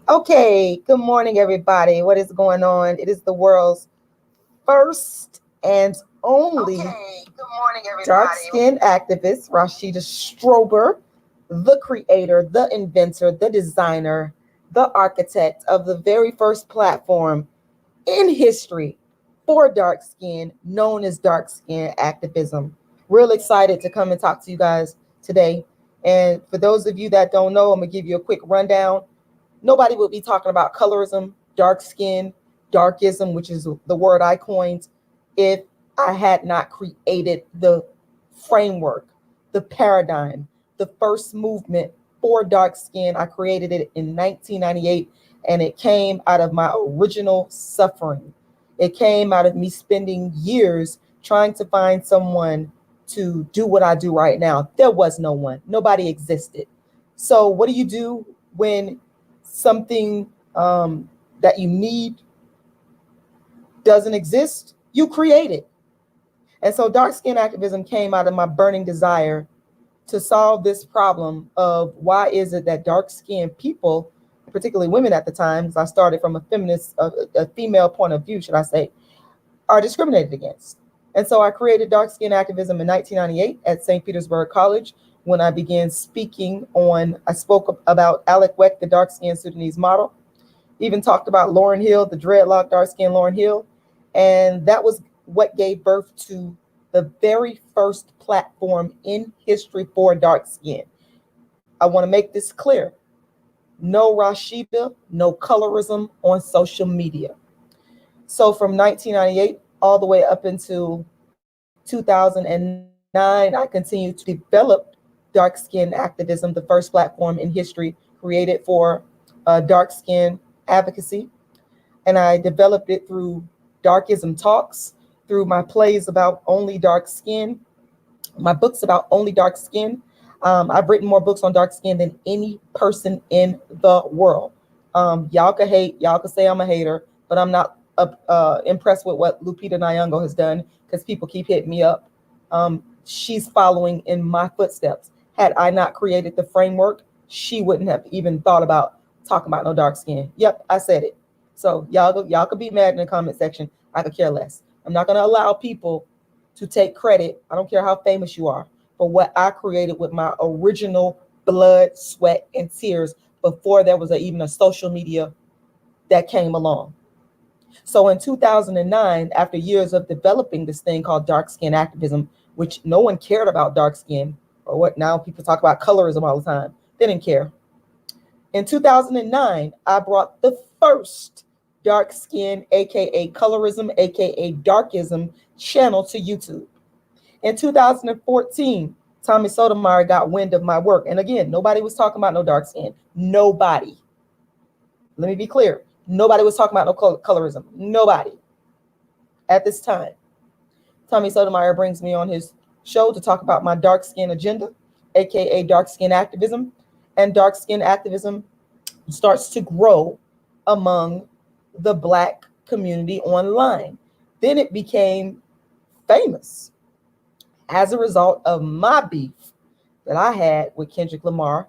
Okay, good morning, everybody. What is going on? It is the world's first and only dark skinned activist, Rashida Strober, the creator, the inventor, the designer, the architect of the very first platform in history for dark skin, known as dark skin activism. Real excited to come and talk to you guys today. And for those of you that don't know, I'm going to give you a quick rundown. Nobody would be talking about colorism, dark skin, darkism, which is the word I coined, if I had not created the framework, the paradigm, the first movement for dark skin. I created it in 1998, and it came out of my original suffering. It came out of me spending years trying to find someone to do what I do right now. There was no one, nobody existed. So, what do you do when something that you need doesn't exist? You create it. And so dark skin activism came out of my burning desire to solve this problem of why is it that dark skinned people, particularly women at the time, because I started from a feminist, a female point of view, should I say, are discriminated against. And so I created dark skin activism in 1998 at St. Petersburg College when I began speaking on, I spoke about Alec Weck, the dark skinned Sudanese model, even talked about Lauryn Hill, the dreadlock dark skinned Lauryn Hill. And that was what gave birth to the very first platform in history for dark skin. I want to make this clear. No Rashida, no colorism on social media. So from 1998 all the way up until 2009, I continued to develop dark skin activism, the first platform in history created for dark skin advocacy. And I developed it through Darkism talks, through my plays about only dark skin, my books about only dark skin. I've written more books on dark skin than any person in the world. Y'all could hate, y'all could say I'm a hater, but I'm not impressed with what Lupita Nyong'o has done because people keep hitting me up. She's following in my footsteps. Had I not created the framework, she wouldn't have even thought about talking about no dark skin. Yep, I said it. So y'all could be mad in the comment section. I could care less. I'm not going to allow people to take credit. I don't care how famous you are for what I created with my original blood, sweat, and tears before there was even a social media that came along. So in 2009, after years of developing this thing called dark skin activism, which no one cared about dark skin, or what now people talk about colorism all the time. They didn't care. In 2009, I brought the first dark skin, aka colorism, aka darkism channel to YouTube. In 2014, Tommy Sotomayor got wind of my work. And again, nobody was talking about no dark skin. Nobody. Let me be clear. Nobody was talking about no colorism. Nobody at this time. Tommy Sotomayor brings me on his show to talk about my dark skin agenda, aka dark skin activism. And dark skin activism starts to grow among the Black community online. Then it became famous as a result of my beef that I had with Kendrick Lamar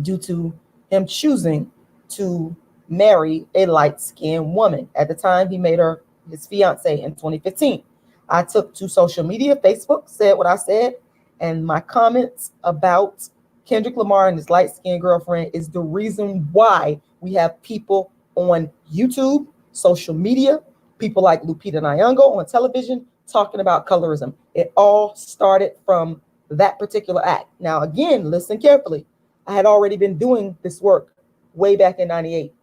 due to him choosing to marry a light-skinned woman. At the time, he made her his fiance in 2015. I took to social media, Facebook, said what I said, and my comments about Kendrick Lamar and his light-skinned girlfriend is the reason why we have people on YouTube, social media, people like Lupita Nyong'o on television talking about colorism. It all started from that particular act. Now, again, listen carefully. I had already been doing this work way back in 98.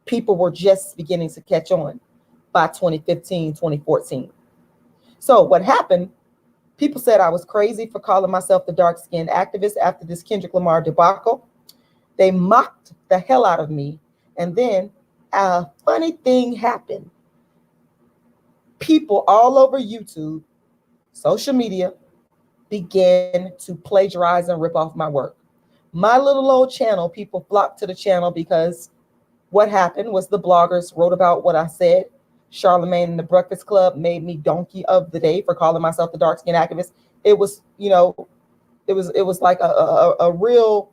People were just beginning to catch on by 2015, 2014. So what happened, people said I was crazy for calling myself the dark-skinned activist after this Kendrick Lamar debacle. They mocked the hell out of me. And then a funny thing happened. People all over YouTube, social media, began to plagiarize and rip off my work. My little old channel, people flocked to the channel because what happened was the bloggers wrote about what I said. Charlemagne and the Breakfast Club made me donkey of the day for calling myself the dark skin activist. It was, it was like a real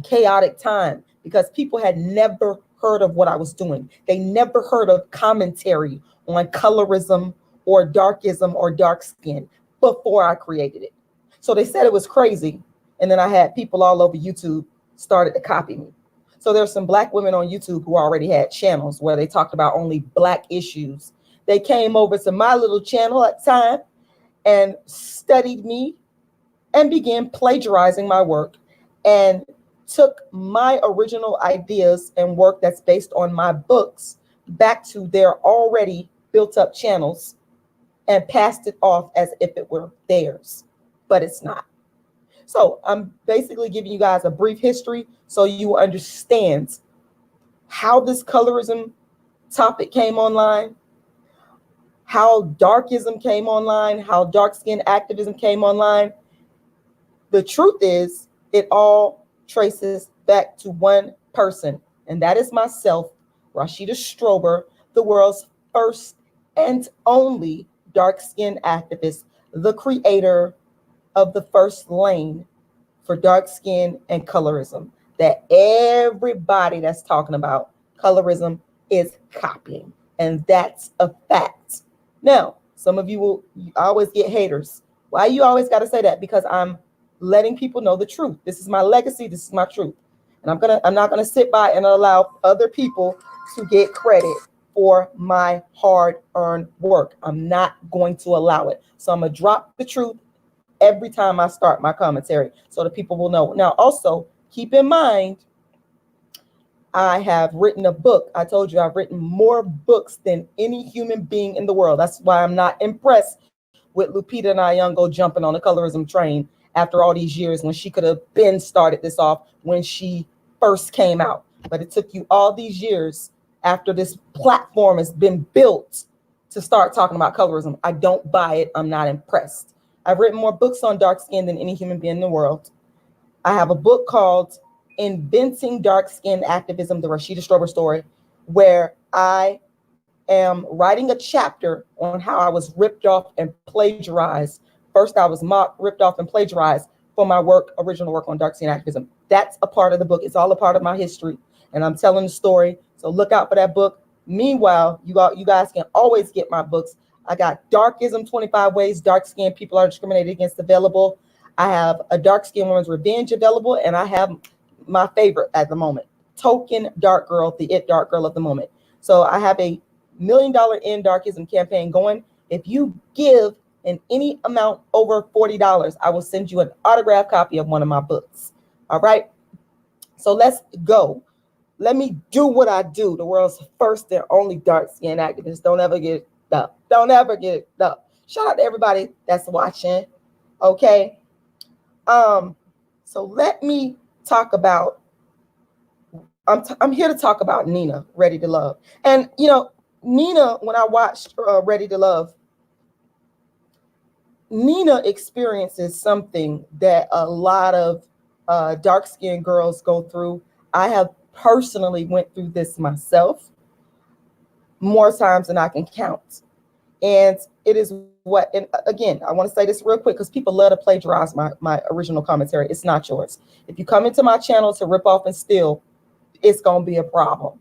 chaotic time because people had never heard of what I was doing. They never heard of commentary on colorism or darkism or dark skin before I created it. So they said it was crazy. And then I had people all over YouTube started to copy me. So there's some Black women on YouTube who already had channels where they talked about only Black issues. They came over to my little channel at the time and studied me and began plagiarizing my work and took my original ideas and work that's based on my books back to their already built up channels and passed it off as if it were theirs, but it's not. So I'm basically giving you guys a brief history so you understand how this colorism topic came online, how darkism came online, how dark skin activism came online. The truth is, it all traces back to one person, and that is myself, Rashida Strober, the world's first and only dark skin activist, the creator of the first lane for dark skin and colorism that everybody that's talking about colorism is copying, and that's a fact. Now, some of you always get haters. Why you always got to say that? Because I'm letting people know the truth. This is my legacy. This is my truth. And I'm not gonna sit by and allow other people to get credit for my hard-earned work. I'm not going to allow it. So I'm gonna drop the truth every time I start my commentary so that people will know. Now, also keep in mind, I have written a book. I told you I've written more books than any human being in the world. That's why I'm not impressed with Lupita Nyong'o jumping on the colorism train after all these years when she could have been started this off when she first came out. But it took you all these years after this platform has been built to start talking about colorism. I don't buy it. I'm not impressed. I've written more books on dark skin than any human being in the world. I have a book called Inventing Dark Skin Activism, the Rashida Strober story, where I am writing a chapter on how I was ripped off and plagiarized. First, I was mocked, ripped off, and plagiarized for my original work on dark skin activism. That's a part of the book. It's all a part of my history, and I'm telling the story. So look out for that book. Meanwhile, you guys can always get my books. I got Darkism, 25 Ways Dark Skin People Are Discriminated Against available. I have A Dark Skin Woman's Revenge available, and I have my favorite at the moment, Token Dark Girl, the It Dark Girl of the moment. So I have a $1 million End Darkism campaign going. If you give in any amount over $40, I will send you an autographed copy of one of my books. All right. So let's go. Let me do what I do. The world's first and only dark skin activist. Don't ever get it up. Don't ever get it up. Shout out to everybody that's watching. Okay. So let me talk about, I'm here to talk about Nina, Ready to Love. And, you know, Nina, when I watched Ready to Love, Nina experiences something that a lot of dark-skinned girls go through. I have personally went through this myself more times than I can count. And it is what, and again, I want to say this real quick because people love to plagiarize my original commentary. It's not yours. If you come into my channel to rip off and steal, it's going to be a problem.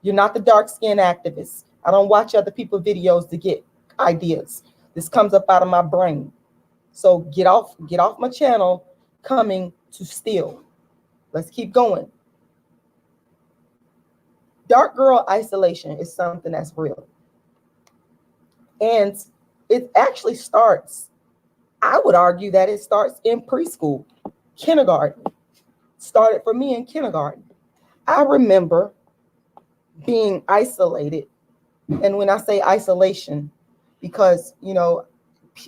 You're not the dark-skinned activist. I don't watch other people's videos to get ideas. This comes up out of my brain. So get off my channel coming to steal. Let's keep going. Dark girl isolation is something that's real. And it actually starts, I would argue that it starts in preschool, kindergarten. Started for me in kindergarten. I remember being isolated. And when I say isolation, because, you know,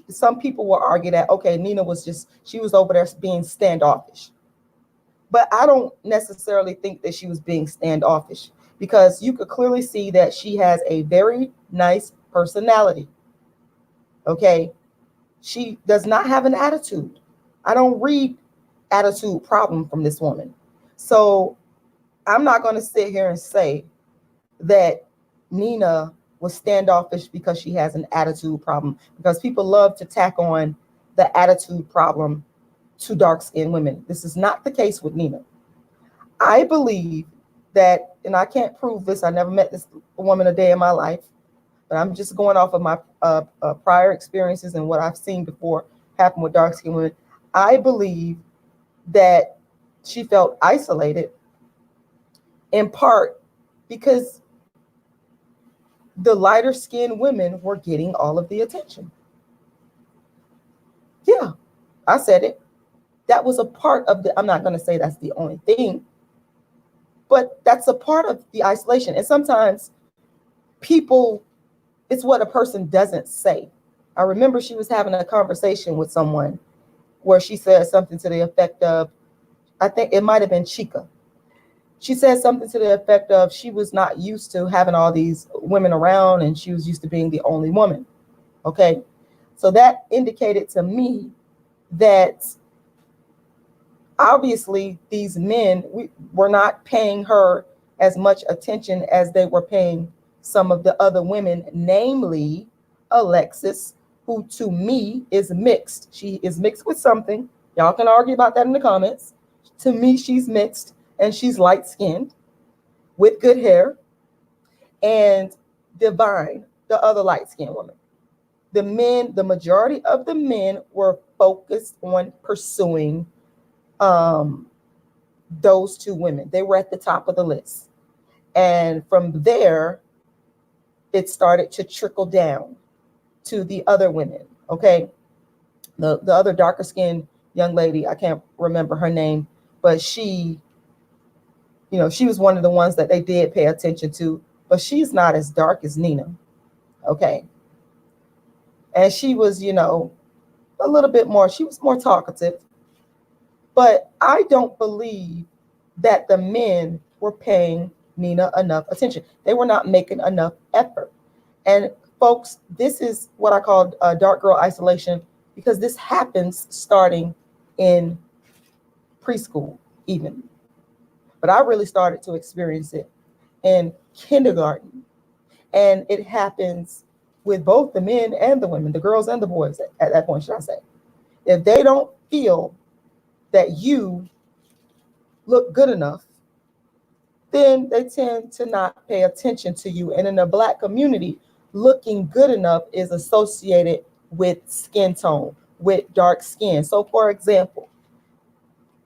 some people will argue that, okay, Nina she was over there being standoffish. But I don't necessarily think that she was being standoffish, because you could clearly see that she has a very nice personality. Okay. She does not have an attitude. I don't read attitude problem from this woman. So I'm not going to sit here and say that Nina was standoffish because she has an attitude problem, because people love to tack on the attitude problem to dark-skinned women. This is not the case with Nina. I believe that, and I can't prove this, I never met this woman a day in my life, but I'm just going off of my prior experiences and what I've seen before happen with dark skinned women. I believe that she felt isolated in part because the lighter skinned women were getting all of the attention. Yeah, I said it. That was a part of the, I'm not going to say that's the only thing, but that's a part of the isolation. And sometimes people, it's what a person doesn't say. I remember she was having a conversation with someone where she said something to the effect of, I think it might have been Chica. She said something to the effect of she was not used to having all these women around and she was used to being the only woman. Okay. So that indicated to me that obviously these men were not paying her as much attention as they were paying some of the other women, namely Alexis, who to me is mixed. She is mixed with something. Y'all can argue about that in the comments. To me, she's mixed and she's light-skinned with good hair. And Divine, the other light-skinned woman. The men, the majority of the men were focused on pursuing those two women. They were at the top of the list. And from there, it started to trickle down to the other women. Okay. The other darker skinned young lady, I can't remember her name, but she, you know, she was one of the ones that they did pay attention to, but she's not as dark as Nina. Okay. And she was, you know, a little bit more, she was more talkative. But I don't believe that the men were paying Nina enough attention. They were not making enough effort. And folks, this is what I call dark girl isolation, because this happens starting in preschool even. But I really started to experience it in kindergarten. And it happens with both the men and the women, the girls and the boys at that point, should I say. If they don't feel that you look good enough, then they tend to not pay attention to you. And in the Black community, looking good enough is associated with skin tone, with dark skin. So for example,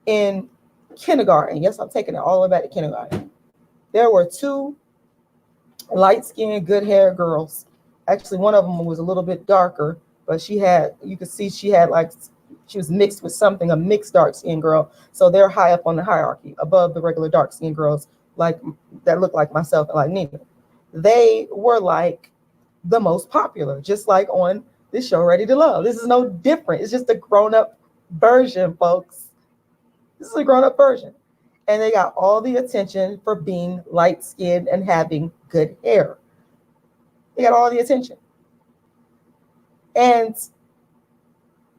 in kindergarten, yes, I'm taking it all the way back to kindergarten, there were two light-skinned, good hair girls. Actually, one of them was a little bit darker, but she had, you could see she had like, she was mixed with something, a mixed dark-skinned girl. So they're high up on the hierarchy, above the regular dark-skinned girls, like that look like myself and like Nina. They were like the most popular, just like on this show, Ready to Love. This is no different. It's just a grown-up version, folks. This is a grown-up version. And they got all the attention for being light-skinned and having good hair. They got all the attention. And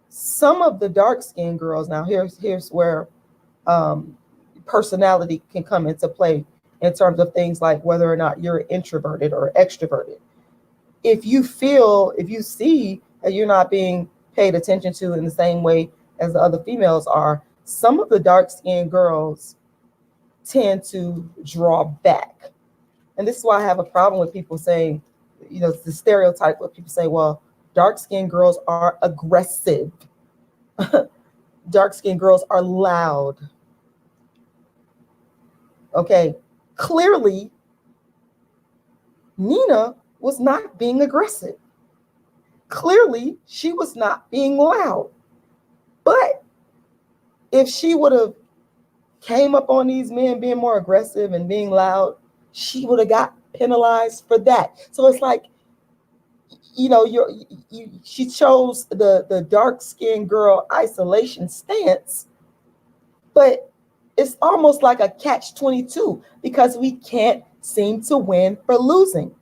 some of the dark-skinned girls, now here's where personality can come into play in terms of things like whether or not you're introverted or extroverted. If you see that you're not being paid attention to in the same way as the other females are, some of the dark-skinned girls tend to draw back. And this is why I have a problem with people saying, you know, it's the stereotype where people say, well, dark-skinned girls are aggressive. Dark-skinned girls are loud. Okay, clearly, Nina was not being aggressive. Clearly, she was not being loud. But if she would have came up on these men being more aggressive and being loud, she would have got penalized for that. So it's like, you know, she chose the dark-skinned girl isolation stance, but it's almost like a catch-22 because we can't seem to win for losing.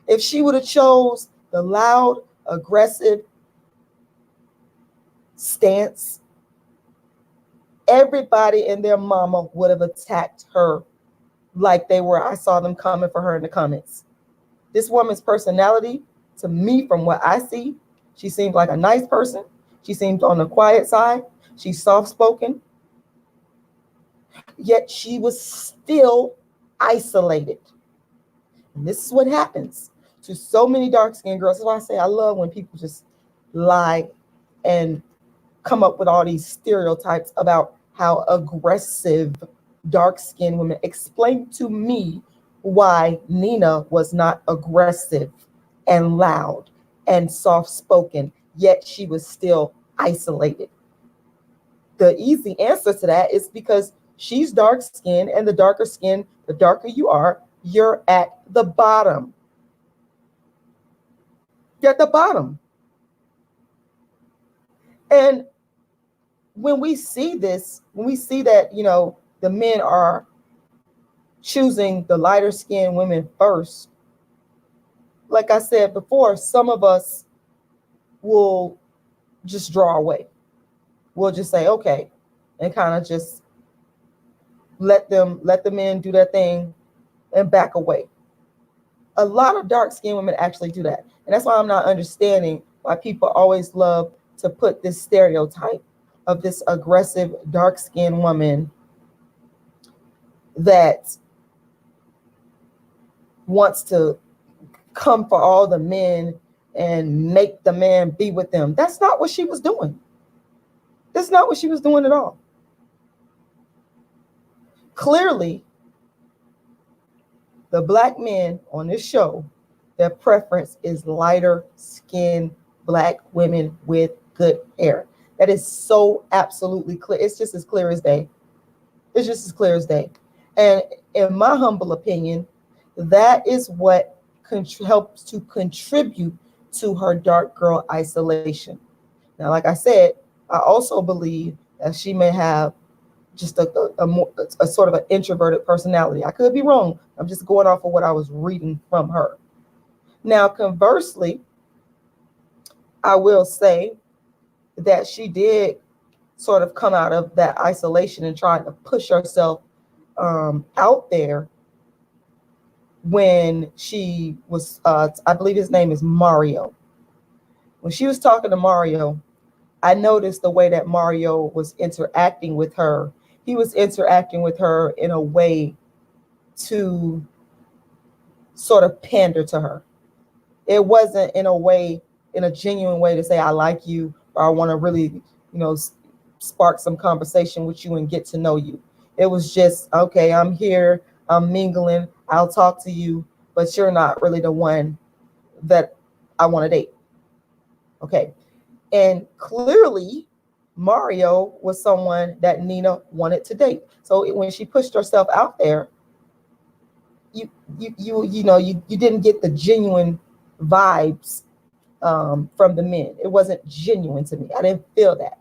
If she would have chose the loud, aggressive stance, everybody and their mama would have attacked her like they were. I saw them coming for her in the comments. This woman's personality, to me, from what I see, she seems like a nice person. She seems on the quiet side. She's soft-spoken. Yet she was still isolated. And this is what happens to so many dark-skinned girls. That's why I say I love when people just lie and come up with all these stereotypes about how aggressive dark-skinned women. Explain to me why Nina was not aggressive and loud and soft-spoken, yet she was still isolated. The easy answer to that is because she's dark-skinned, and the darker skin, the darker you are, you're at the bottom. You're at the bottom. And when we see this, when we see that, the men are choosing the lighter skinned women first, like I said before, some of us will just draw away. We'll just say, okay, and kind of just let the men do their thing and back away. A lot of dark-skinned women actually do that. And that's why I'm not understanding why people always love to put this stereotype of this aggressive dark-skinned woman that wants to come for all the men and make the man be with them. That's not what she was doing. That's not what she was doing at all. Clearly, the black men on this show, their preference is lighter skinned black women with good hair. That is so absolutely clear. It's just as clear as day. It's just as clear as day. And in my humble opinion, that is what helps to contribute to her dark girl isolation. Now, like I said, I also believe that she may have just a sort of an introverted personality. I could be wrong. I'm just going off of what I was reading from her. Now, conversely, I will say that she did sort of come out of that isolation and try to push herself out there when she was, I believe his name is Mario. When she was talking to Mario, I noticed the way that Mario was interacting with her. He was interacting with her in a way to sort of pander to her. It wasn't in a genuine way to say, I like you, or I want to really, spark some conversation with you and get to know you. It was just, okay, I'm here, I'm mingling, I'll talk to you, but you're not really the one that I want to date. Okay. And clearly, Mario was someone that Nina wanted to date. So when she pushed herself out there, you didn't get the genuine vibes from the men. It wasn't genuine to me. I didn't feel that.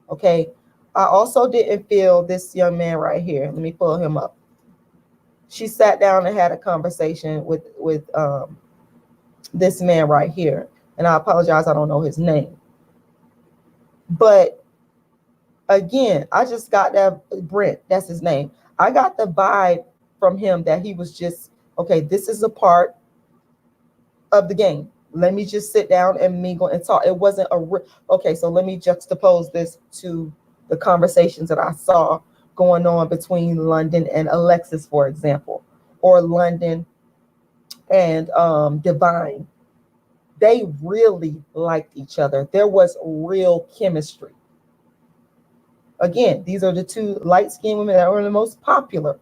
Okay. I also didn't feel this young man right here. Let me pull him up. She sat down and had a conversation with this man right here. And I apologize, I don't know his name. But again, I just got that, Brent, that's his name. I got the vibe from him that he was just, okay, this is a part of the game. Let me just sit down and mingle and talk. It wasn't okay, so let me juxtapose this to the conversations that I saw going on between London and Alexis, for example, or London and Divine. They really liked each other. There was real chemistry. Again, these are the two light-skinned women that were the most popular.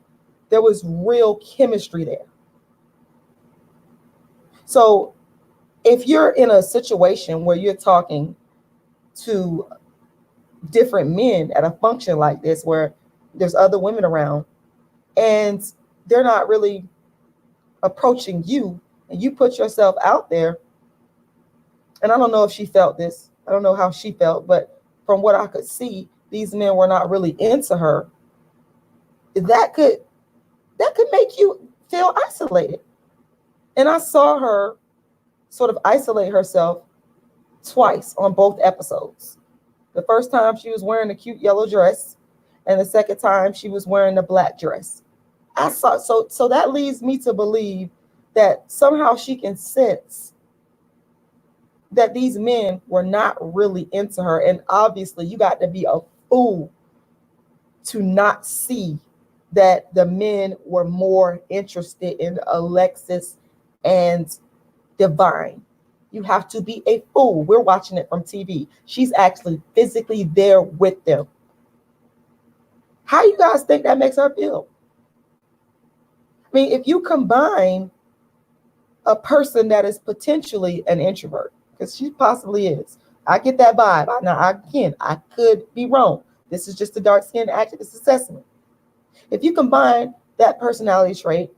There was real chemistry there. So if you're in a situation where you're talking to different men at a function like this, where there's other women around and they're not really approaching you, and you put yourself out there, and I don't know if she felt this, I don't know how she felt, but from what I could see, these men were not really into her. That could make you feel isolated. And I saw her sort of isolate herself twice on both episodes. The first time she was wearing a cute yellow dress, and the second time she was wearing a black dress. I saw, so that leads me to believe that somehow she can sense that these men were not really into her. And obviously you got to be a fool to not see that the men were more interested in Alexis and Divine. You have to be a fool. We're watching it from TV. She's actually physically there with them. How you guys think that makes her feel? I mean, if you combine a person that is potentially an introvert, because she possibly is, I get that vibe. I could be wrong. This is just a dark-skinned activist assessment. If you combine that personality trait,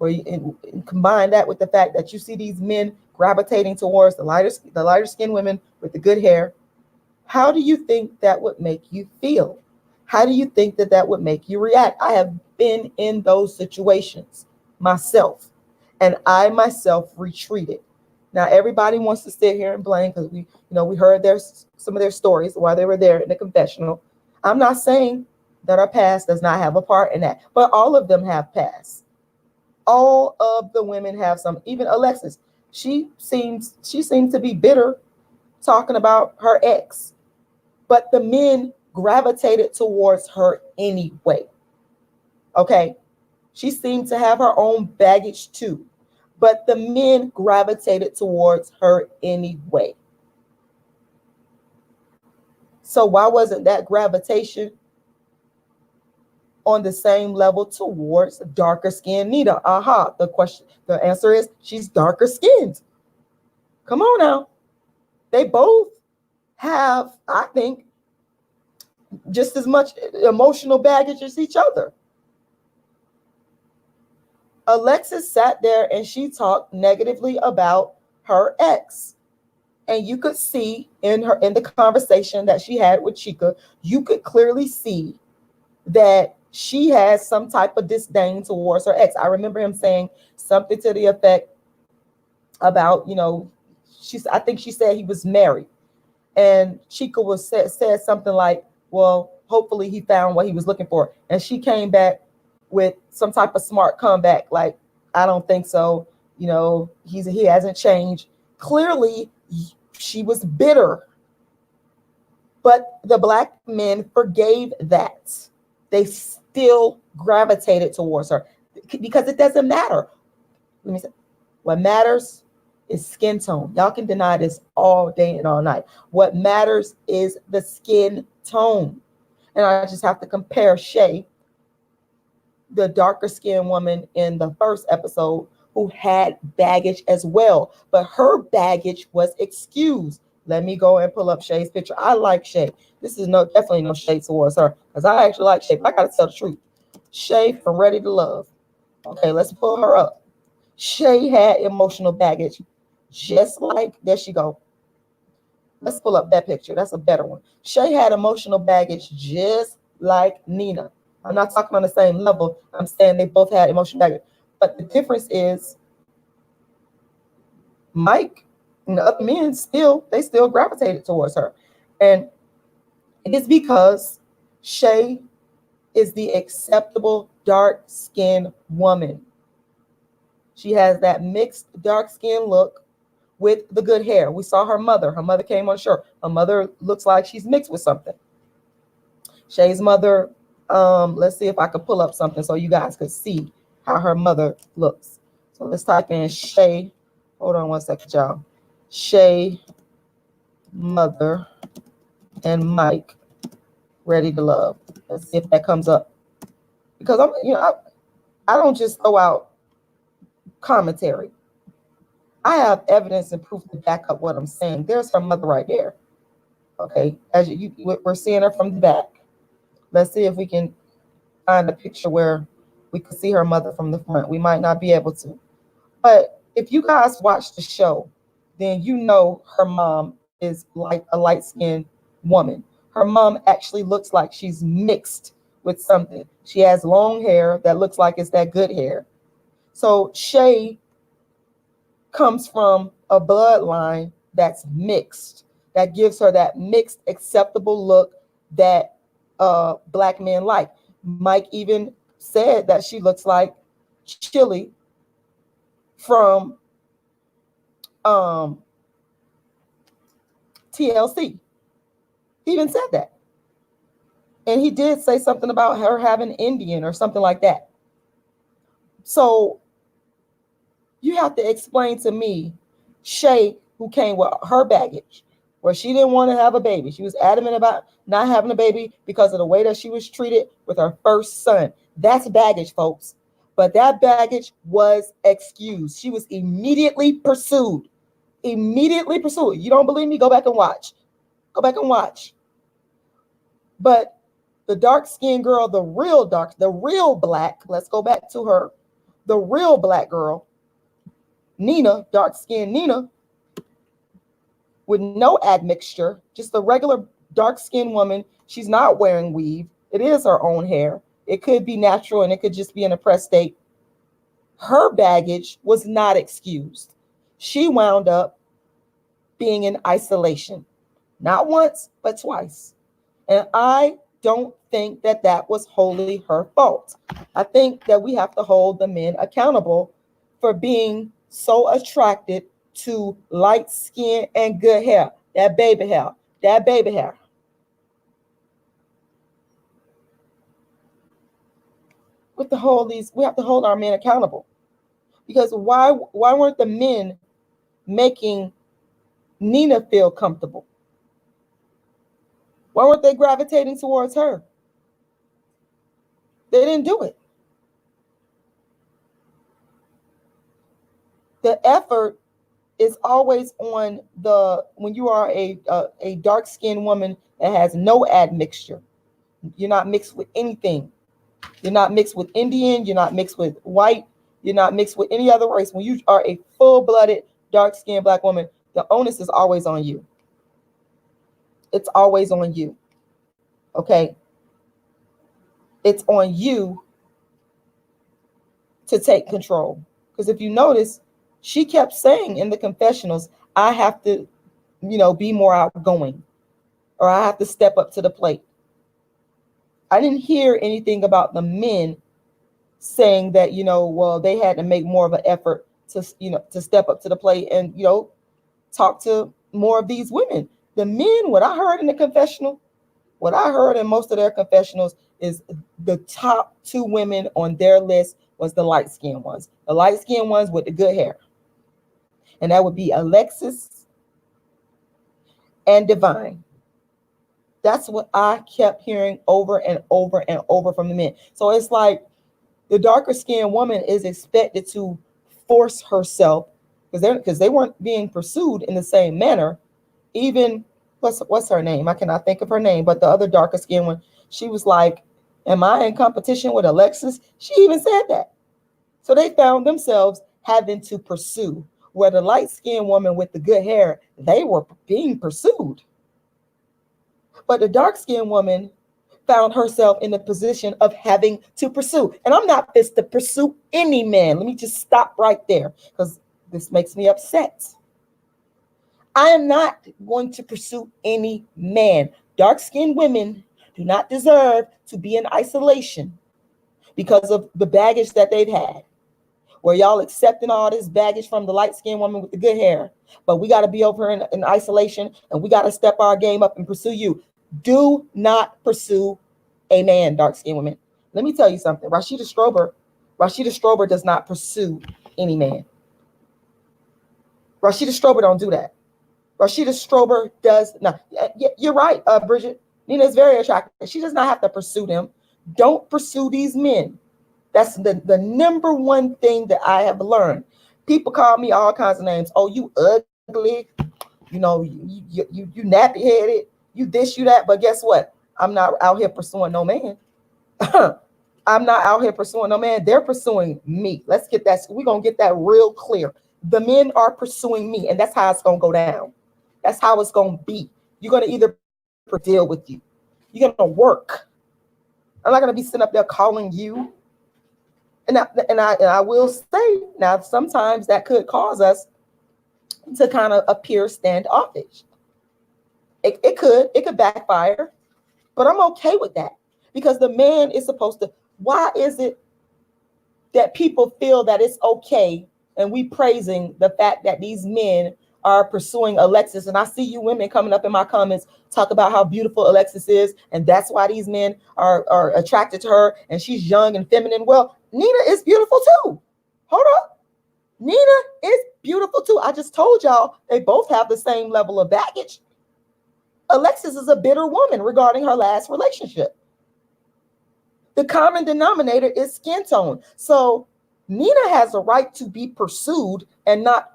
or you combine that with the fact that you see these men gravitating towards the lighter skinned women with the good hair, how do you think that would make you feel? How do you think that would make you react? I have been in those situations myself, and I myself retreated. Now everybody wants to sit here and blame because we heard some of their stories while they were there in the confessional. I'm not saying that our past does not have a part in that, but all of them have past. All of the women have some. Even Alexis, she seems to be bitter, talking about her ex, but the men gravitated towards her anyway. Okay, she seemed to have her own baggage too, but the men gravitated towards her anyway. So why wasn't that gravitation on the same level towards darker skinned Nita? The answer is she's darker skinned. Come on now. They both have, I think, just as much emotional baggage as each other. Alexis sat there and she talked negatively about her ex. And you could see in the conversation that she had with Chica, you could clearly see that she has some type of disdain towards her ex. I remember him saying something to the effect about, I think she said he was married. And Chica said something like, well, hopefully he found what he was looking for. And she came back with some type of smart comeback, like, I don't think so. He hasn't changed. Clearly, she was bitter. But the black men forgave that. They still gravitated towards her because it doesn't matter. Let me say, what matters is skin tone. Y'all can deny this all day and all night. What matters is the skin tone. And I just have to compare Shay, the darker skinned woman in the first episode, who had baggage as well, but her baggage was excused. Let me go and pull up Shay's picture. I like Shay. This is definitely no shade towards her, because I actually like Shay, but I gotta tell the truth. Shay from Ready to Love. Okay, let's pull her up. Shay had emotional baggage, just like, there she go. Let's pull up that picture. That's a better one. Shay had emotional baggage just like Nina. I'm not talking on the same level. I'm saying they both had emotional baggage. But the difference is Mike and the other men still gravitated towards her. And it is because Shay is the acceptable dark-skinned woman. She has that mixed dark-skin look with the good hair. We saw her mother. Her mother came on shore. Her mother looks like she's mixed with something. Shay's mother, let's see if I could pull up something so you guys could see how her mother looks. So let's type in Shay. Hold on one second, y'all. Shay, mother, and Mike, Ready to Love. Let's see if that comes up. Because I don't just throw out commentary. I have evidence and proof to back up what I'm saying. There's her mother right there. Okay, as we're seeing her from the back. Let's see if we can find a picture where we can see her mother from the front. We might not be able to. But if you guys watch the show, then you know her mom is like a light-skinned woman. Her mom actually looks like she's mixed with something. She has long hair that looks like it's that good hair. So Shay comes from a bloodline that's mixed, that gives her that mixed, acceptable look that black men like. Mike even said that she looks like Chili from TLC. He even said that. And he did say something about her having Indian or something like that. So you have to explain to me, Shay, who came with her baggage, where she didn't want to have a baby. She was adamant about not having a baby because of the way that she was treated with her first son. That's baggage, folks. But that baggage was excused. She was immediately pursued. Immediately pursued. You don't believe me? Go back and watch. Go back and watch. But the dark-skinned girl, the real black, let's go back to her, the real black girl, Nina, dark-skinned Nina, with no admixture, just a regular dark-skinned woman. She's not wearing weave. It is her own hair. It could be natural and it could just be in a pressed state. Her baggage was not excused. She wound up being in isolation, not once, but twice. And I don't think that that was wholly her fault. I think that we have to hold the men accountable for being so attracted to light skin and good hair, that baby hair, that baby hair. We have to hold our men accountable. Because why weren't the men making Nina feel comfortable? Why weren't they gravitating towards her? They didn't do it. The effort is always on when you are a dark-skinned woman that has no admixture. You're not mixed with anything. You're not mixed with Indian. You're not mixed with white. You're not mixed with any other race. When you are a full-blooded, dark-skinned black woman, the onus is always on you. It's always on you. Okay? It's on you to take control. Because if you notice, she kept saying in the confessionals, I have to, be more outgoing, or I have to step up to the plate. I didn't hear anything about the men saying that, well, they had to make more of an effort to step up to the plate and, talk to more of these women. The men, what I heard in the confessional, what I heard in most of their confessionals is the top two women on their list was the light-skinned ones. The light-skinned ones with the good hair. And that would be Alexis and Divine. That's what I kept hearing over and over and over from the men. So it's like the darker skinned woman is expected to force herself, because they weren't being pursued in the same manner. Even what's her name? I cannot think of her name, but the other darker skinned one, she was like, am I in competition with Alexis? She even said that. So they found themselves having to pursue, where the light-skinned woman with the good hair, they were being pursued. But the dark-skinned woman found herself in the position of having to pursue. And I'm not this to pursue any man. Let me just stop right there, because this makes me upset. I am not going to pursue any man. Dark-skinned women do not deserve to be in isolation because of the baggage that they've had. Where y'all accepting all this baggage from the light-skinned woman with the good hair, but we got to be over in isolation, and we got to step our game up and pursue you. Do not pursue a man, dark-skinned women. Let me tell you something. Rashida Strober does not pursue any man. Rashida Strober don't do that. Rashida Strober does not. You're right, Bridget. Nina is very attractive. She does not have to pursue them. Don't pursue these men. That's the number one thing that I have learned. People call me all kinds of names. Oh, you ugly. You nappy headed. You this, you that. But guess what? I'm not out here pursuing no man. I'm not out here pursuing no man. They're pursuing me. Let's get that. We're going to get that real clear. The men are pursuing me, and that's how it's going to go down. That's how it's going to be. You're going to either deal with you. You're going to work. I'm not going to be sitting up there calling you. And I will say, now, sometimes that could cause us to kind of appear standoffish. It could backfire, but I'm okay with that, because the man is supposed to. Why is it that people feel that it's okay, and we praising the fact that these men are pursuing Alexis. And I see you women coming up in my comments talk about how beautiful Alexis is, and that's why these men are attracted to her, and she's young and feminine. Well, Nina is beautiful too. Hold up. Nina is beautiful too. I just told y'all they both have the same level of baggage. Alexis is a bitter woman regarding her last relationship. The common denominator is skin tone. So Nina has a right to be pursued and not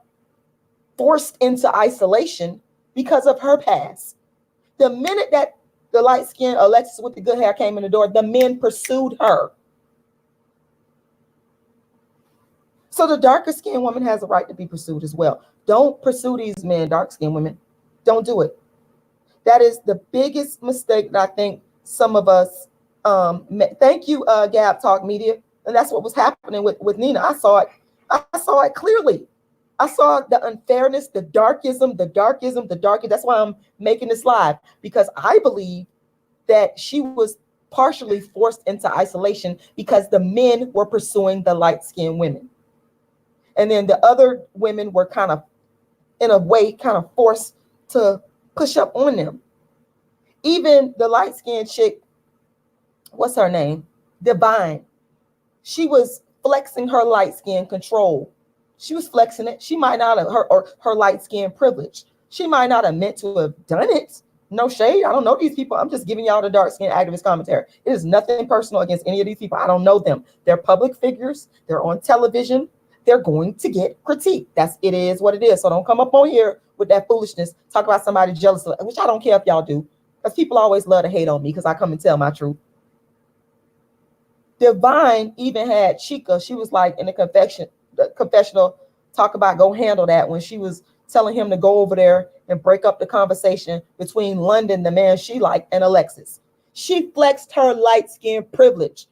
forced into isolation because of her past. The minute that the light-skinned Alexis with the good hair came in the door, the men pursued her. So the darker-skinned woman has a right to be pursued as well. Don't pursue these men, dark-skinned women. Don't do it. That is the biggest mistake that I think some of us thank you, Gab Talk Media. And that's what was happening with Nina. I saw it clearly. I saw the unfairness, the darkism. That's why I'm making this live, because I believe that she was partially forced into isolation because the men were pursuing the light-skinned women. And then the other women were kind of, in a way, kind of forced to push up on them. Even the light-skinned chick, what's her name? Divine. She was flexing her light skin control. She was flexing it. She might not have her light skin privilege. She might not have meant to have done it. No shade. I don't know these people. I'm just giving y'all the dark skin activist commentary. It is nothing personal against any of these people. I don't know them. They're public figures. They're on television. They're going to get critiqued. It is what it is. So don't come up on here with that foolishness. Talk about somebody jealous, which I don't care if y'all do, because people always love to hate on me because I come and tell my truth. Divine even had Chica. She was like in the confessional, talk about go handle that, when she was telling him to go over there and break up the conversation between London, the man she liked, and Alexis. She flexed her light skin privilege.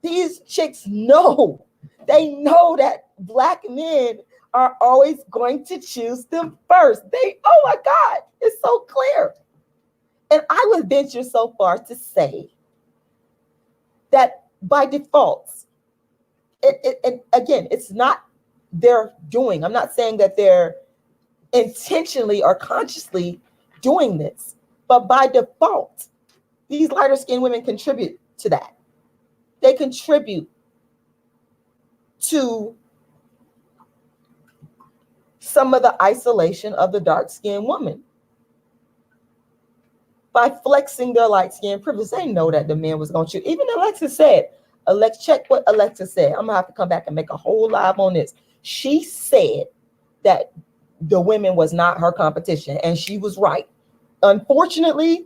These chicks know. They know that Black men are always going to choose them first. Oh my God, it's so clear. And I would venture so far to say that by default, again, it's not their doing. I'm not saying that they're intentionally or consciously doing this, but by default, these lighter skinned women contribute to that. They contribute to some of the isolation of the dark skinned woman by flexing their light skin privilege. They know that the man was going to shoot. Even Alexis said, check what Alexis said. I'm going to have to come back and make a whole live on this. She said that the women was not her competition, and she was right. Unfortunately,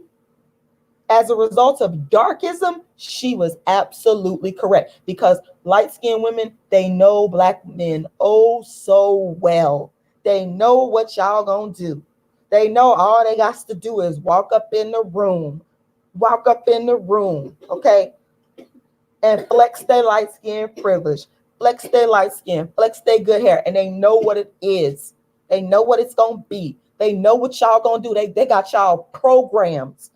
as a result of darkism, she was absolutely correct, because light-skinned women, they know Black men oh so well. They know what y'all gonna do. They know all they got to do is walk up in the room, okay, and flex their light skin privilege, flex their light skin, flex their good hair, and they know what it is. They know what it's gonna be. They know what y'all gonna do. They got y'all programmed.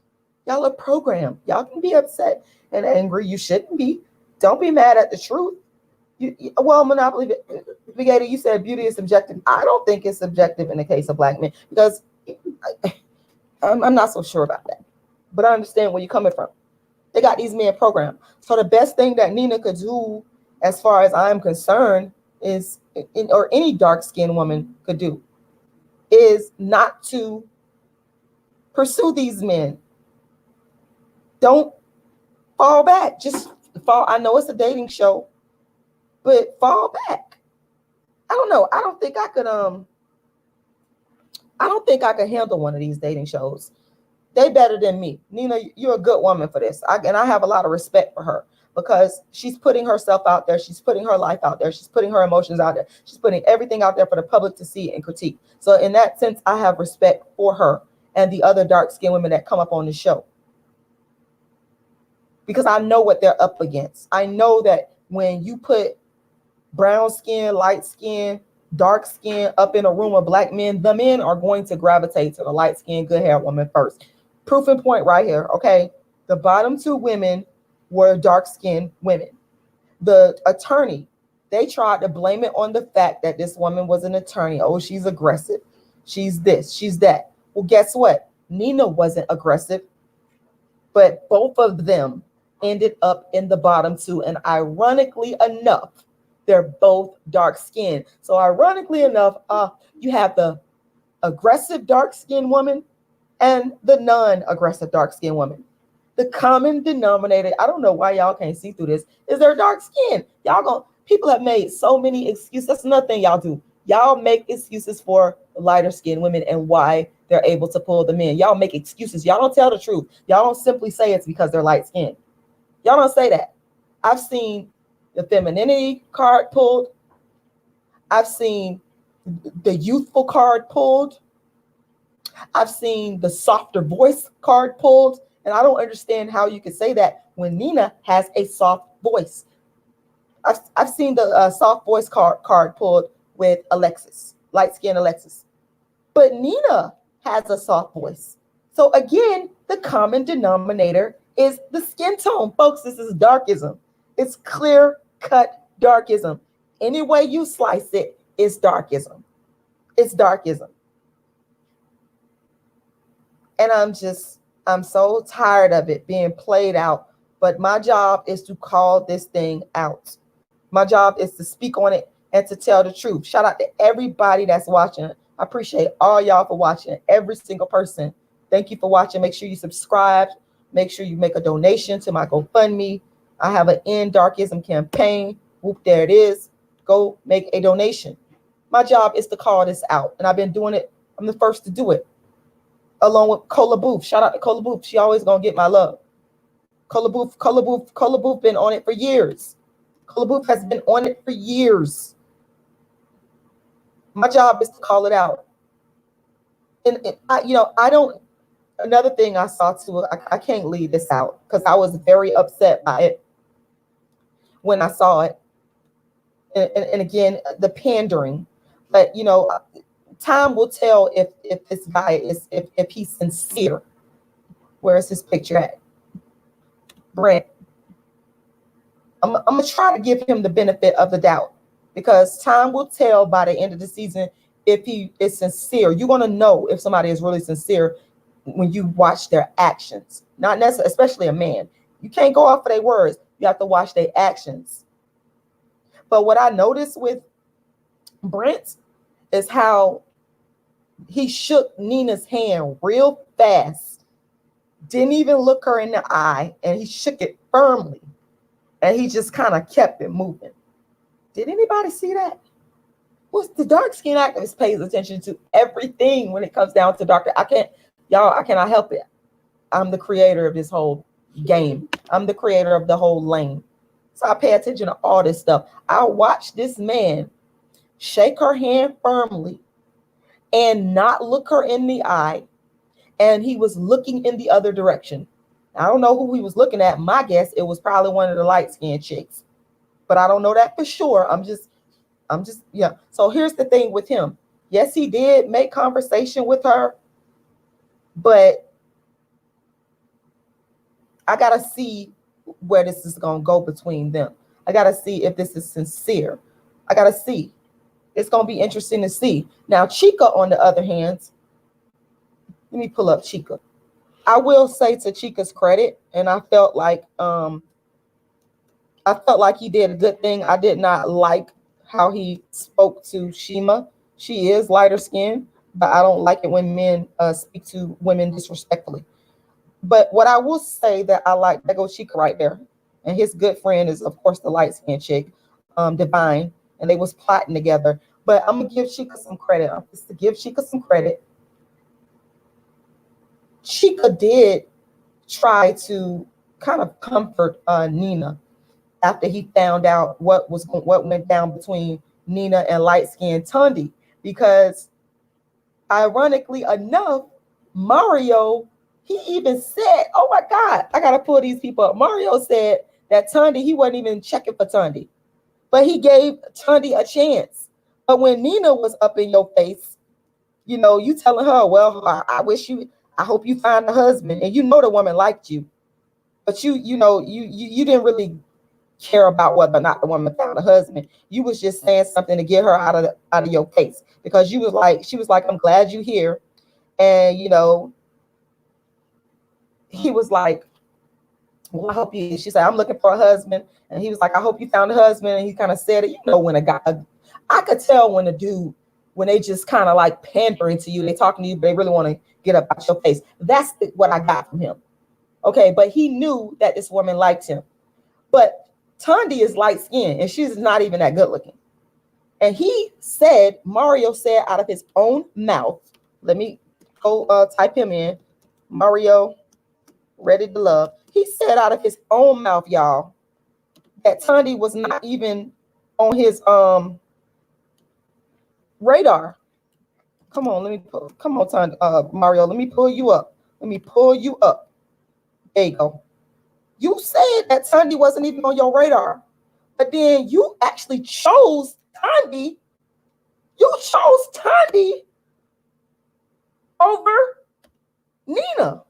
Y'all are programmed. Y'all can be upset and angry. You shouldn't be. Don't be mad at the truth. Well, Monopoly Vigator, you said beauty is subjective. I don't think it's subjective in the case of Black men, because I'm not so sure about that. But I understand where you're coming from. They got these men programmed. So the best thing that Nina could do, as far as I'm concerned, is, or any dark-skinned woman could do, is not to pursue these men. Don't fall back. Just fall. I know it's a dating show, but fall back. I don't know. I don't think I could handle one of these dating shows. They better than me. Nina, you're a good woman for this. And I have a lot of respect for her, because she's putting herself out there. She's putting her life out there. She's putting her emotions out there. She's putting everything out there for the public to see and critique. So in that sense, I have respect for her and the other dark-skinned women that come up on the show, because I know what they're up against. I know that when you put brown skin, light skin, dark skin up in a room of Black men, the men are going to gravitate to the light skin, good hair woman first. Proof and point right here, okay? The bottom two women were dark skinned women. The attorney, they tried to blame it on the fact that this woman was an attorney. Oh, she's aggressive. She's this, she's that. Well, guess what? Nina wasn't aggressive, but both of them ended up in the bottom two. And ironically enough, they're both dark skinned. So ironically enough, you have the aggressive dark skinned woman and the non-aggressive dark skinned woman. The common denominator, I don't know why y'all can't see through this, is their dark skin. People have made so many excuses. That's another thing y'all do. Y'all make excuses for lighter skinned women and why they're able to pull them in. Y'all make excuses. Y'all don't tell the truth. Y'all don't simply say it's because they're light skinned. Y'all don't say that. I've seen the femininity card pulled. I've seen the youthful card pulled. I've seen the softer voice card pulled. And I don't understand how you could say that when Nina has a soft voice. I've seen the soft voice card pulled with Alexis, light-skinned Alexis. But Nina has a soft voice. So again, the common denominator is the skin tone. Folks, this is darkism. It's clear-cut darkism. Any way you slice it, it's darkism. It's darkism. And I'm so tired of it being played out. But my job is to call this thing out. My job is to speak on it and to tell the truth. Shout out to everybody that's watching. I appreciate all y'all for watching. Every single person. Thank you for watching. Make sure you subscribe. Make sure you make a donation to my GoFundMe. I have an End Darkism campaign. Whoop, there it is. Go make a donation. My job is to call this out. And I've been doing it. I'm the first to do it. Along with Cola Booth. Shout out to Cola Booth. She always gonna get my love. Cola Booth been on it for years. Cola Booth has been on it for years. My job is to call it out. And I don't, another thing I saw too, I can't leave this out because I was very upset by it when I saw it. And again, the pandering. But, time will tell if this guy is, if he's sincere. Where is his picture at? Brent. I'm going to try to give him the benefit of the doubt because time will tell by the end of the season if he is sincere. You're going to know if somebody is really sincere when you watch their actions. Not necessarily, especially a man. You can't go off of their words. You have to watch their actions. But what I noticed with Brent is how he shook Nina's hand real fast, didn't even look her in the eye, and he shook it firmly. And he just kind of kept it moving. Did anybody see that? What's the dark skin activist pays attention to everything when it comes down to doctor. I cannot help it. I'm the creator of this whole game. I'm the creator of the whole lane. So I pay attention to all this stuff. I watched this man shake her hand firmly and not look her in the eye. And he was looking in the other direction. I don't know who he was looking at. My guess, it was probably one of the light-skinned chicks. But I don't know that for sure. Yeah. So here's the thing with him. Yes, he did make conversation with her. But I got to see where this is going to go between them. I got to see if this is sincere. I got to see. It's going to be interesting to see. Now, Chica, on the other hand, let me pull up Chica. I will say to Chica's credit, and I felt like he did a good thing. I did not like how he spoke to Shima. She is lighter skinned, but I don't like it when men speak to women disrespectfully. But what I will say that I like, there goes Chica right there. And his good friend is, of course, the light-skinned chick, Divine, and they was plotting together. But I'm going to give Chica some credit. I'm just to give Chica some credit. Chica did try to kind of comfort Nina after he found out what went down between Nina and light-skinned Tundi, because ironically enough, Mario, he even said, oh my God, I gotta pull these people up. Mario said that Tundi, he wasn't even checking for Tundi, but he gave Tundi a chance. But when Nina was up in your face, you telling her, well, I hope you find a husband, and the woman liked you, but you didn't really care about whether or not the woman found a husband. You was just saying something to get her out of your face, because she was like, I'm glad you're here. And he was like, well, I hope you, she said, I'm looking for a husband. And he was like, I hope you found a husband. And he kind of said it, when a guy, I could tell when a dude, when they just kind of like pandering to you, they talking to you, but they really want to get up out your face. That's what I got from him. Okay. But he knew that this woman liked him. But Tundi is light skinned and she's not even that good looking. And Mario said out of his own mouth, let me go type him in, Mario Ready to Love. He said out of his own mouth, y'all, that Tundi was not even on his radar. Come on, Tundi, Mario, let me pull you up. There you go. You said that Tundi wasn't even on your radar, but then you actually chose Tundi. You chose Tundi over Nina.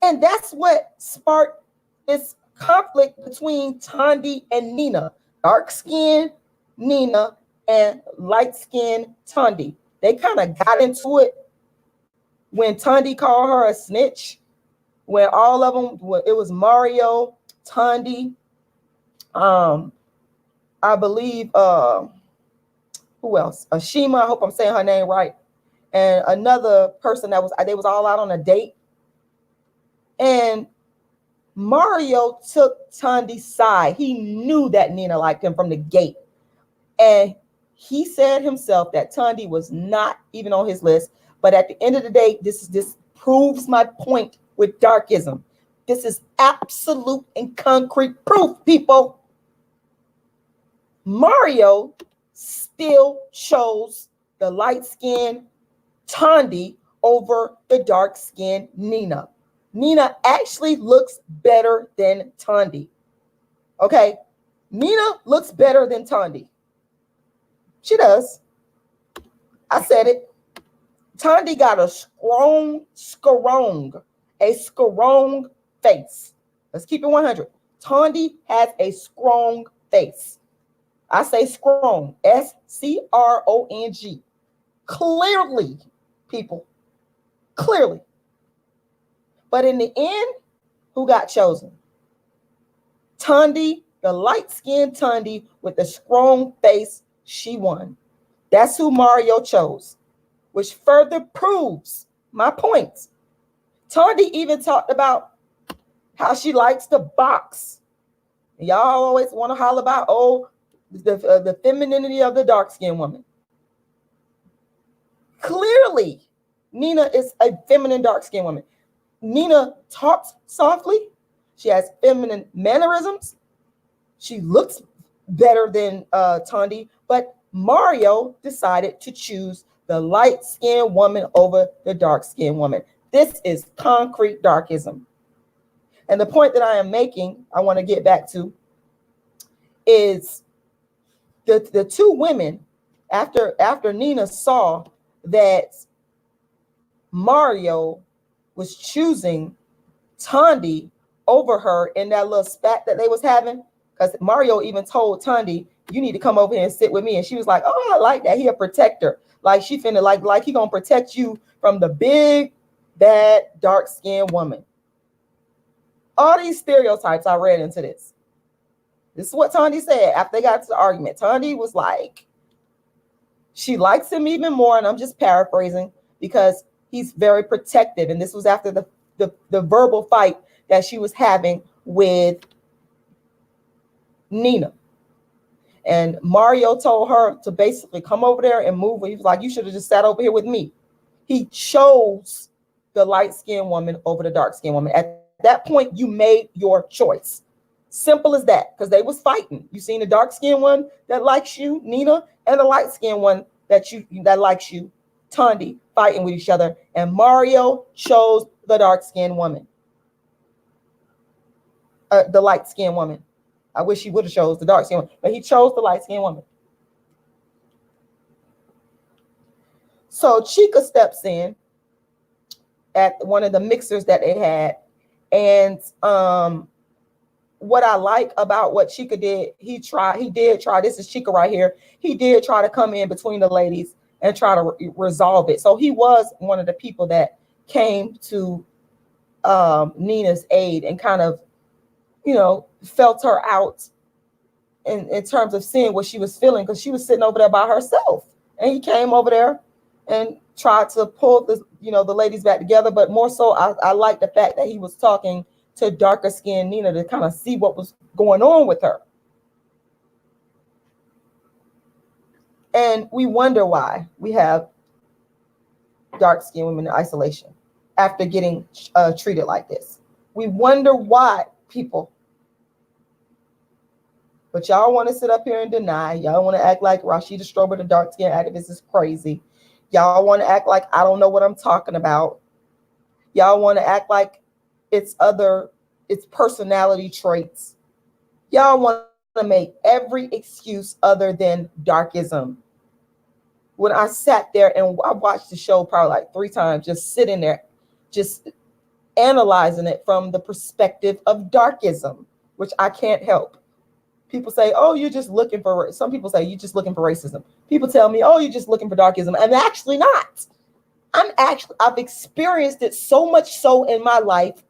And that's what sparked this conflict between Tundi and Nina. Dark-skinned Nina and light-skinned Tundi. They kind of got into it when Tundi called her a snitch. When all of them, it was Mario, Tundi, I believe, who else? Ashima, I hope I'm saying her name right. And another person they was all out on a date. And Mario took Tundi's side. He knew that Nina liked him from the gate. And he said himself that Tundi was not even on his list. But at the end of the day, this proves my point with Darkism. This is absolute and concrete proof, people. Mario still chose the light-skinned Tundi over the dark-skinned Nina. Nina actually looks better than Tundi. Okay? Nina looks better than Tundi. She does. I said it. Tundi got a strong face. Let's keep it 100. Tundi has a strong face. I say strong, S-C-R-O-N-G. Clearly, people, clearly. But in the end, who got chosen? Tundi, the light-skinned Tundi with the strong face, she won. That's who Mario chose, which further proves my point. Tundi even talked about how she likes to box. Y'all always want to holler about, the femininity of the dark-skinned woman. Clearly, Nina is a feminine dark-skinned woman. Nina talks softly. She has feminine mannerisms. She looks better than Tundi, but Mario decided to choose the light-skinned woman over the dark-skinned woman. This is concrete Darkism. And the point that I am making, I want to get back to, is the two women, after Nina saw that Mario was choosing Tundi over her in that little spat that they was having, because Mario even told Tundi, you need to come over here and sit with me. And she was like, oh, I like that. He a protector. Like she finna like he gonna protect you from the big, bad, dark-skinned woman. All these stereotypes I read into this. This is what Tundi said after they got to the argument. Tundi was like, she likes him even more, and I'm just paraphrasing, because he's very protective. And this was after the verbal fight that she was having with Nina. And Mario told her to basically come over there and move. He was like, you should have just sat over here with me. He chose the light-skinned woman over the dark-skinned woman. At that point, you made your choice. Simple as that, because they was fighting. You seen the dark-skinned one that likes you, Nina, and the light-skinned one that likes you, Tundi, fighting with each other. And Mario chose the dark-skinned woman. The light-skinned woman. I wish he would have chose the dark-skinned one, but he chose the light-skinned woman. So Chica steps in at one of the mixers that they had, and what I like about what Chica did, he did try, this is Chica right here. He did try to come in between the ladies and try to resolve it. So he was one of the people that came to Nina's aid and kind of, felt her out in terms of seeing what she was feeling, because she was sitting over there by herself. And he came over there and tried to pull the ladies back together. But more so, I like the fact that he was talking to darker skinned Nina to kind of see what was going on with her. And we wonder why we have dark skinned women in isolation after getting treated like this. We wonder why, people. But y'all want to sit up here and deny. Y'all want to act like Rashida Strober, the dark skinned activist, is crazy. Y'all want to act like I don't know what I'm talking about. Y'all want to act like it's personality traits. Y'all want to make every excuse other than darkism. When I sat there and I watched the show probably like 3 times, just sitting there, just analyzing it from the perspective of darkism, which I can't help. People say, oh, you're just looking for, some people say you're just looking for racism. People tell me, oh, you're just looking for darkism. I'm actually not. I've experienced it so much so in my life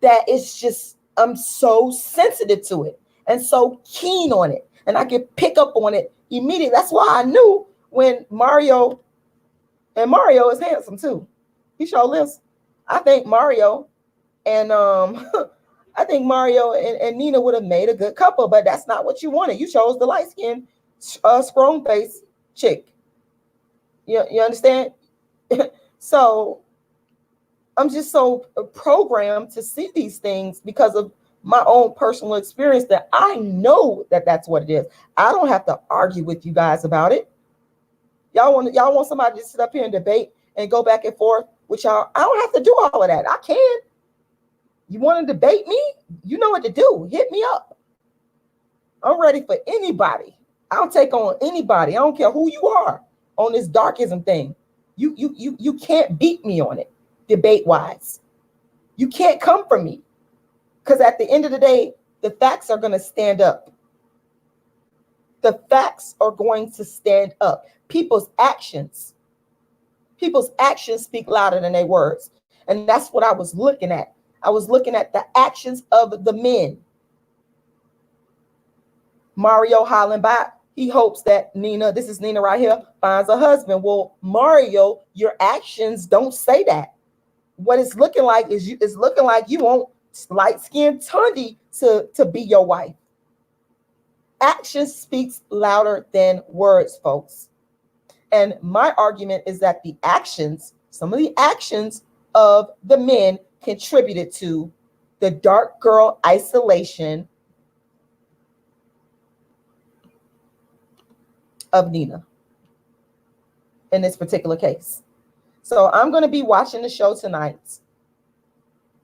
that it's just, I'm so sensitive to it and so keen on it. And I can pick up on it immediately. That's why I knew when Mario is handsome too. He sure lives. I think Mario and Nina would have made a good couple, but that's not what you wanted. You chose the light-skinned, scrum-faced chick. You understand? So I'm just so programmed to see these things because of my own personal experience that I know that that's what it is. I don't have to argue with you guys about it. Y'all want somebody to sit up here and debate and go back and forth with y'all? I don't have to do all of that. I can. You want to debate me? You know what to do. Hit me up. I'm ready for anybody. I'll take on anybody. I don't care who you are on this darkism thing. You can't beat me on it, debate-wise. You can't come for me. Because at the end of the day, the facts are going to stand up. The facts are going to stand up. People's actions speak louder than their words. And that's what I was looking at. I was looking at the actions of the men. Mario hollering back. He hopes that Nina, this is Nina right here, finds a husband. Well, Mario, your actions don't say that. What it's looking like is it's looking like you want light-skinned Tundi to be your wife. Action speaks louder than words, folks. And my argument is that some of the actions of the men contributed to the dark girl isolation of Nina in this particular case. So I'm going to be watching the show tonight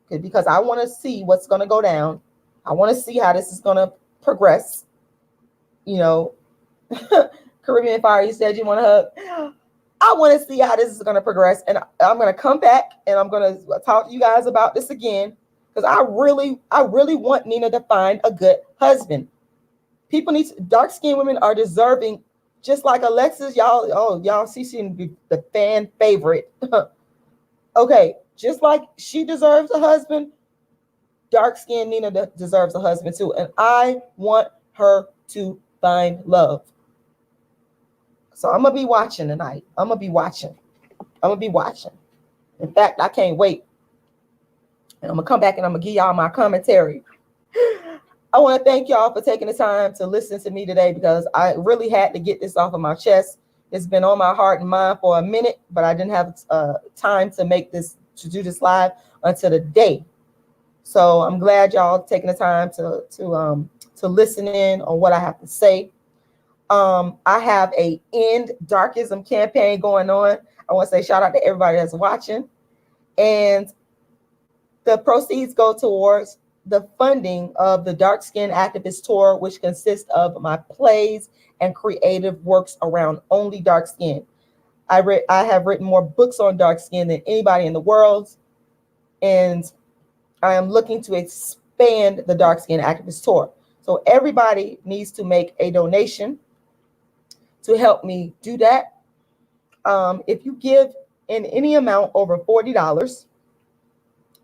because I want to see what's going to go down. I want to see how this is going to progress. Caribbean Fire, you said you want to hug. I want to see how this is going to progress. And I'm going to come back and I'm going to talk to you guys about this again because I really want Nina to find a good husband. Dark-skinned women are deserving, just like Alexis. Y'all see she can be the fan favorite. Okay, just like she deserves a husband, dark-skinned Nina deserves a husband too. And I want her to find love. So I'm going to be watching tonight. I'm going to be watching. In fact, I can't wait. And I'm going to come back and I'm going to give y'all my commentary. I want to thank y'all for taking the time to listen to me today because I really had to get this off of my chest. It's been on my heart and mind for a minute, but I didn't have time to do this live until today. So I'm glad y'all taking the time to listen in on what I have to say. I have a End Darkism campaign going on. I want to say shout out to everybody that's watching. And the proceeds go towards the funding of the Dark Skin Activist Tour, which consists of my plays and creative works around only dark skin. I have written more books on dark skin than anybody in the world. And I am looking to expand the Dark Skin Activist Tour. So everybody needs to make a donation to help me do that. If you give in any amount over $40,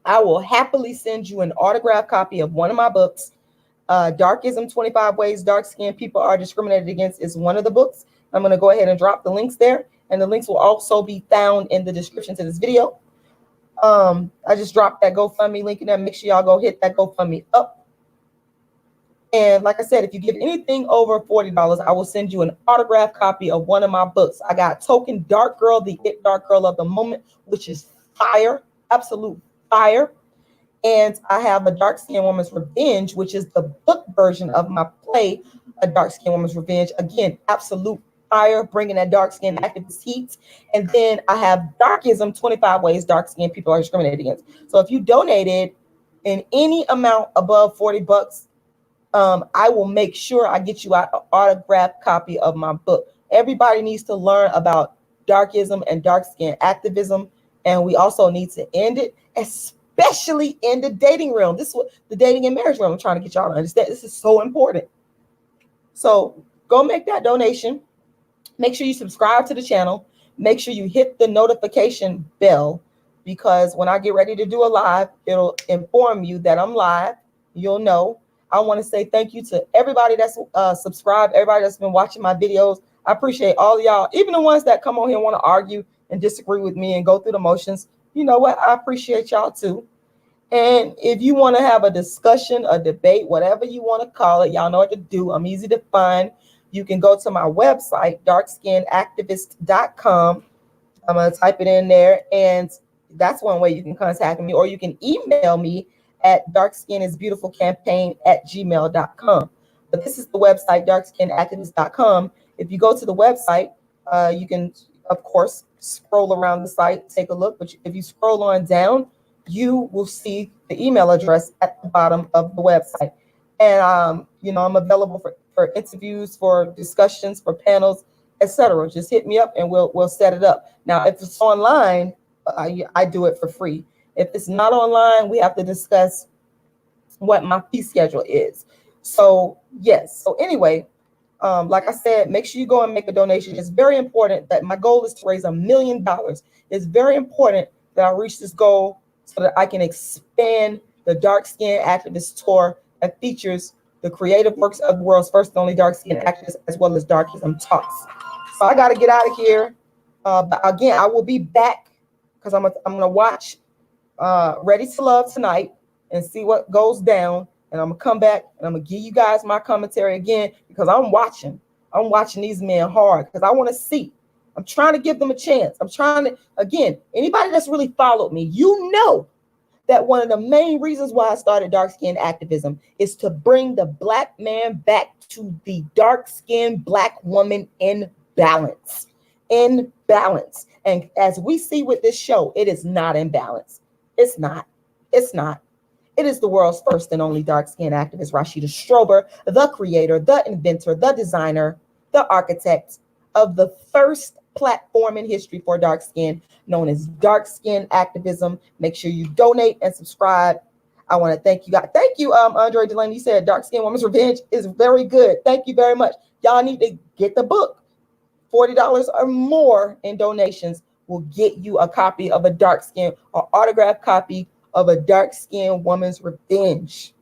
I will happily send you an autographed copy of one of my books. Darkism, 25 Ways Dark-Skinned People Are Discriminated Against is one of the books. I'm going to go ahead and drop the links there. And the links will also be found in the description to this video. I just dropped that GoFundMe link in there. Make sure y'all go hit that GoFundMe up. And like I said, if you give anything over $40, I will send you an autographed copy of one of my books. I got Token Dark Girl, the It Dark Girl of the Moment, which is fire, absolute fire. And I have A Dark Skinned Woman's Revenge, which is the book version of my play, A Dark Skinned Woman's Revenge. Again, absolute fire, bringing that dark skin activist heat. And then I have Darkism, 25 Ways Dark Skinned People Are Discriminated Against. So if you donated in any amount above $40, I will make sure I get you an autographed copy of my book. Everybody needs to learn about darkism and dark skin activism. And we also need to end it, especially in the dating realm. This is what the dating and marriage realm I'm trying to get y'all to understand. This is so important. So go make that donation. Make sure you subscribe to the channel. Make sure you hit the notification bell, because when I get ready to do a live, it'll inform you that I'm live. You'll know. I want to say thank you to everybody that's subscribed, everybody that's been watching my videos. I appreciate all of y'all, even the ones that come on here and want to argue and disagree with me and go through the motions. You know what? I appreciate y'all too. And if you want to have a discussion, a debate, whatever you want to call it, y'all know what to do. I'm easy to find. You can go to my website, darkskinactivist.com. I'm going to type it in there, and that's one way you can contact me, or you can email me at darkskinisbeautifulcampaign@gmail.com. But this is the website, darkskinactivist.com. If you go to the website, you can, of course, scroll around the site, take a look. But if you scroll on down, you will see the email address at the bottom of the website. And, you know, I'm available for interviews, for discussions, for panels, etc. Just hit me up and we'll set it up. Now, if it's online, I do it for free. If it's not online, we have to discuss what my fee schedule is. So, yes. So anyway, like I said, make sure you go and make a donation. It's very important that my goal is to raise $1 million. It's very important that I reach this goal so that I can expand the Dark Skin Activist Tour that features the creative works of the world's first and only dark skin activists, as well as Darkism Talks. So I got to get out of here. But again, I will be back because I'm gonna watch Ready to Love tonight and see what goes down. And I'm gonna come back and I'm gonna give you guys my commentary again, because I'm watching these men hard, because I want to see. I'm trying to give them a chance. I'm trying to, again, anybody that's really followed me, you know that one of the main reasons why I started dark skin activism is to bring the Black man back to the dark skinned Black woman in balance. In balance. And as we see with this show, it is not in balance. It's not. It's not. It is the world's first and only dark skin activist, Rashida Strober, the creator, the inventor, the designer, the architect of the first platform in history for dark skin, known as dark skin activism. Make sure you donate and subscribe. I want to thank you guys. Thank you, Andre Delaney. You said Dark Skin Woman's Revenge is very good. Thank you very much. Y'all need to get the book. $40 or more in donations will get you a copy of a dark skin or autographed copy of A Dark Skin Woman's Revenge.